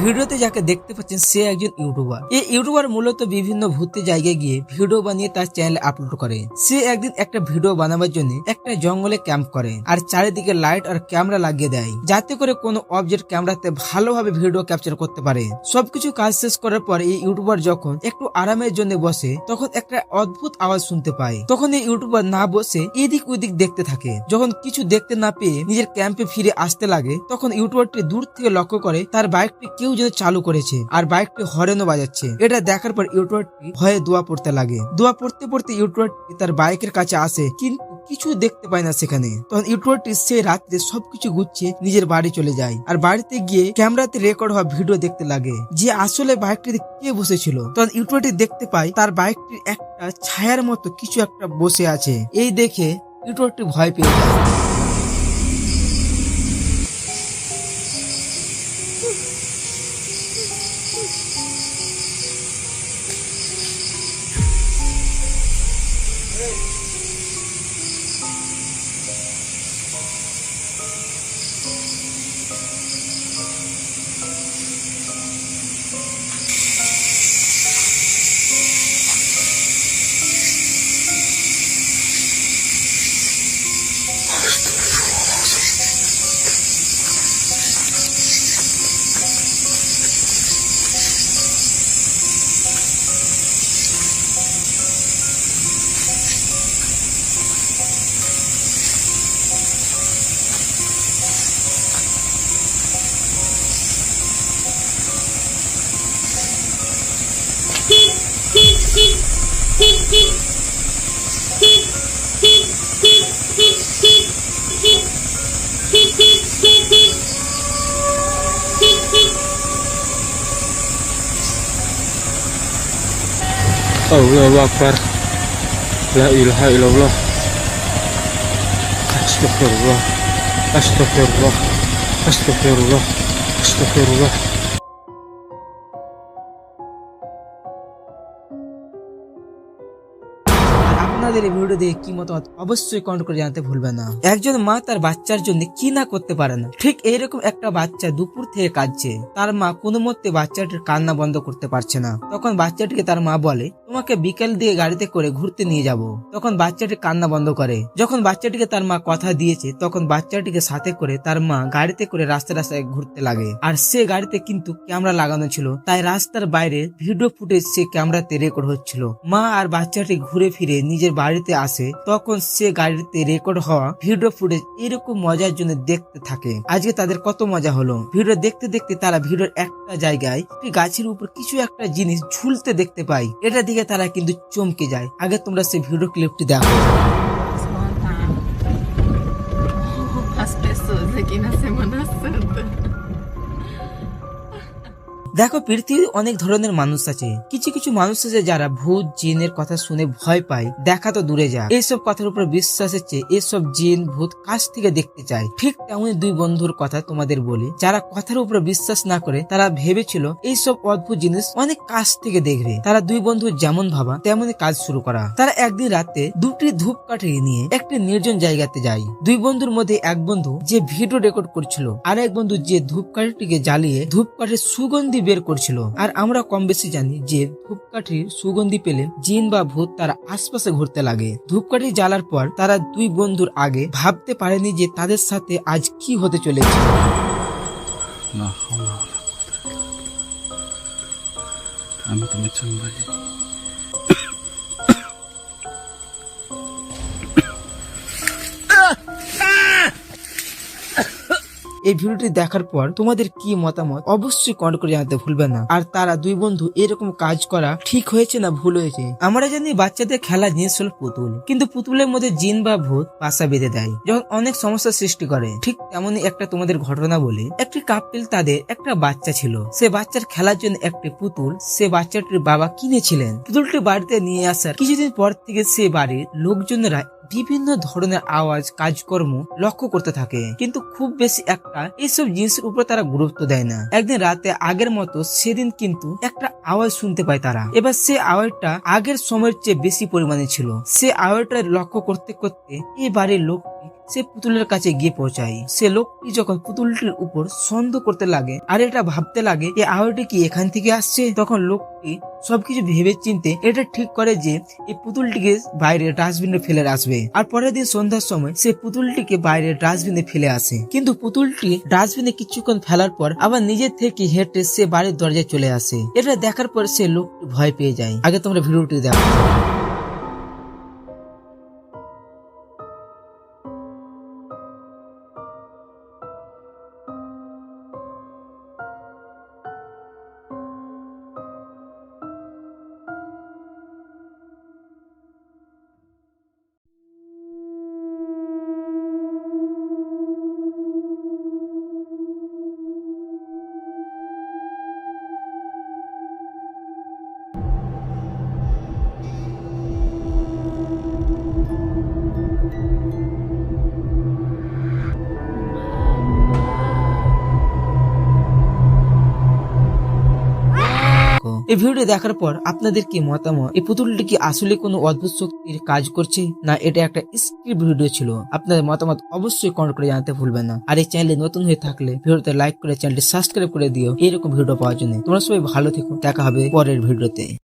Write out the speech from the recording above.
ভিডিওতে যাকে দেখতে পাচ্ছেন সে একজন ইউটিউবার। এই ইউটিউবার মূলত বিভিন্ন ভূতের জায়গায় গিয়ে ভিডিও বানিয়ে তার চ্যানেলে আপলোড করে। সে একদিন একটা ভিডিও বানাবার জন্য একটা জঙ্গলে ক্যাম্প করে আর চারিদিকে লাইট আর ক্যামেরা লাগিয়ে দেয়, যাতে করে কোনো অবজেক্ট ক্যামেরাতে ভালোভাবে ভিডিও ক্যাপচার করতে পারে। সবকিছু কাজ শেষ করার পর এই ইউটিউবার যখন একটু আরামের জন্য বসে তখন একটা অদ্ভুত আওয়াজ শুনতে পায়। তখন এই ইউটিউবার না বসে এদিক ওদিক দেখতে থাকে। যখন কিছু দেখতে না পেয়ে নিজের ক্যাম্পে ফিরে আসতে লাগে তখন ইউটিউবারটি দূর থেকে লক্ষ্য করে তার বাইকটি কেউ যেন চালু করেছে আর বাইকটি হরেনও বাজাচ্ছে। এটা দেখার পর ইউটিউবারটি ভয়ে দোয়া পড়তে লাগে। দোয়া পড়তে পড়তে ইউটিউবারটি তার বাইকের কাছে আসে, কিন্তু কিছু দেখতে পায় না সেখানে। তখন ইউটিউবারটি সেই রাত্রে সবকিছু গুছিয়ে নিজের বাড়ি চলে যায় আর বাড়িতে গিয়ে ক্যামেরাতে রেকর্ড হওয়া ভিডিও দেখতে লাগে যে আসলে বাইকটিতে কে বসেছিল। তখন ইউটিউবারটি দেখতে পায় তার বাইকটির একটা ছায়ার মতো কিছু একটা বসে আছে। এই দেখে ইউটিউবারটি ভয় পেয়ে যায়। Allahu Akbar. La ilaha illallah. Astagfirullah. Astagfirullah. Astagfirullah. Astagfirullah. আপনাদের এই ভিডিও দেখে কি মতামত অবশ্যই কমেন্ট করে জানাতে ভুলবেন না। একজন মা তার বাচ্চার জন্য কি না করতে পারে না। ঠিক এইরকম একটা বাচ্চা দুপুর থেকে কাঁদছে, তার মা কোনো মতে বাচ্চাটির কান্না বন্ধ করতে পারছে না। তখন বাচ্চাটিকে তার মা বলে, তোমাকে বিকেল দিয়ে গাড়িতে করে ঘুরতে নিয়ে যাব। তখন বাচ্চাটি কান্না বন্ধ করে। যখন বাচ্চাটিকে তার মা কথা দিয়েছে তখন বাচ্চাটিকে সাথে করে তার মা গাড়িতে করে রাস্তায় রাস্তায় ঘুরতে লাগে। আর সে গাড়িতে কিন্তু ক্যামেরা লাগানো ছিল, তাই রাস্তার বাইরে ভিডিও ফুটেজ সে ক্যামেরাতে রেকর্ড হচ্ছিল। মা আর বাচ্চাটি ঘুরে ফিরে নিজের বাড়িতে আসে, তখন সে গাড়িতে রেকর্ড হওয়া ভিডিও ফুটেজ এরকম মজার জন্য দেখতে থাকে। আজকে তাদের কত মজা হলো। ভিডিও দেখতে দেখতে তারা ভিডিওর একটা জায়গায় একটি গাছের উপর কিছু একটা জিনিস ঝুলতে দেখতে পায়। এটা দিকে তারা কিন্তু চমকে যায়। আগে তোমরা সেই ভিডিও ক্লিপটি দেখো। As pessoas aqui na Semana Santa. দেখো, পৃথিবীর অনেক ধরনের মানুষ আছে। কিছু কিছু মানুষ আছে যারা ভূত জিনের কথা শুনে ভয় পায়, দেখা তো দূরে যায়। এইসব কথার উপর বিশ্বাসের চেয়ে এসব জিন ভূত কাছ থেকে দেখতে চায়। ঠিক তেমনি দুই বন্ধুর কথা তোমাদের বলি, যারা কথার উপর বিশ্বাস না করে তারা ভেবেছিল এইসব অদ্ভুত জিনিস অনেক কাছ থেকে দেখবে। তারা দুই বন্ধু যেমন ভাবা তেমনই কাজ শুরু করা। তারা একদিন রাতে দুটি ধূপকাঠি নিয়ে একটি নির্জন জায়গাতে যায়। দুই বন্ধুর মধ্যে এক বন্ধু যে ভিডিও রেকর্ড করছিল আর এক বন্ধু যে ধূপকাঠিটিকে জ্বালিয়ে ধূপকাঠির সুগন্ধি বের করছিল। আর আমরা কম বেশি জানি যে ধূপকাঠির সুগন্ধি পেলে জিন বা ভূত তার আশপাশে ঘুরতে লাগে। ধূপকাঠি জ্বালার পর তারা দুই বন্ধুর আগে ভাবতে পারেনি যে তাদের সাথে আজ কি হতে চলেছে। আমি তুমি চম্বালি। এই ভিডিওটি দেখার পর তোমাদের কি মতামত অবশ্যই কমেন্ট করে জানাতে ভুলবেন না। আর তারা দুই বন্ধু এরকম কাজ করা ঠিক হয়েছে না ভুল হয়েছে? আমরা জানি বাচ্চাদের খেলা জিনিস হলো পুতুল, কিন্তু পুতুলের মধ্যে জিন বা ভূত বাসা বেঁধে দেয়, যখন অনেক সমস্যার সৃষ্টি করে। ঠিক তেমনই একটা তোমাদের ঘটনা বলি। একটি কাপল, তাদের একটা বাচ্চা ছিল। সে বাচ্চার খেলার জন্য একটি পুতুল সে বাচ্চাটির বাবা কিনেছিলেন। পুতুলটি বাড়িতে নিয়ে আসার কিছুদিন পর থেকে সে বাড়ির লোকজনেরা বিভিন্ন ধরনের আওয়াজ কাজকর্ম লক্ষ্য করতে থাকে, কিন্তু খুব বেশি একটা এইসব জিনিসের উপর তারা গুরুত্ব দেয় না। একদিন রাতে আগের মতো সেদিন কিন্তু একটা আওয়াজ শুনতে পায় তারা। এবার সে আওয়াজটা আগের সময়ের চেয়ে বেশি পরিমাণে ছিল। সে আওয়াজটা লক্ষ্য করতে করতে এই বাড়ির লোকটি সে পুতুলের কাছে গিয়ে পৌঁছায়। সে লোকটি যখন পুতুলটির উপর সন্দেহ করতে লাগে আর এটা ভাবতে লাগে এই আওয়াজটি কি এখান থেকে আসছে, তখন লোকটি সবকিছু ভেবে চিনতে এটা ঠিক করে যে এই পুতুলটিকে বাইরে ডাস্টবিনে ফেলে আসবে। আর পরের দিন সন্ধ্যার সময় সে পুতুলটিকে বাইরে ডাস্টবিনে ফেলে আসে, কিন্তু পুতুলটি ডাস্টবিনে কিছুক্ষণ ফেলার পর আবার নিজের থেকে হেঁটে সে বাড়ির দরজায় চলে আসে। এটা দেখার পর সে লোকটি ভয় পেয়ে যায়। আগে তোমরা ভিডিওটি দেখো। এই ভিডিওটি দেখার পর আপনাদের কি মতামত? এই পুতুলটি কি আসলে কোনো অদ্ভুত শক্তির কাজ করছে, না এটা একটা স্ক্রিপ্ট ভিডিও ছিল? আপনাদের মতামত অবশ্যই কমেন্ট করে জানাতে ভুলবেন না। আর এই চ্যানেলে নতুন হয়ে থাকলে ভিডিওতে লাইক করে চ্যানেলটি সাবস্ক্রাইব করে দিও এরকম ভিডিও পাওয়ার জন্য। তোমরা সবাই ভালো থেকো, দেখা হবে পরের ভিডিওতে।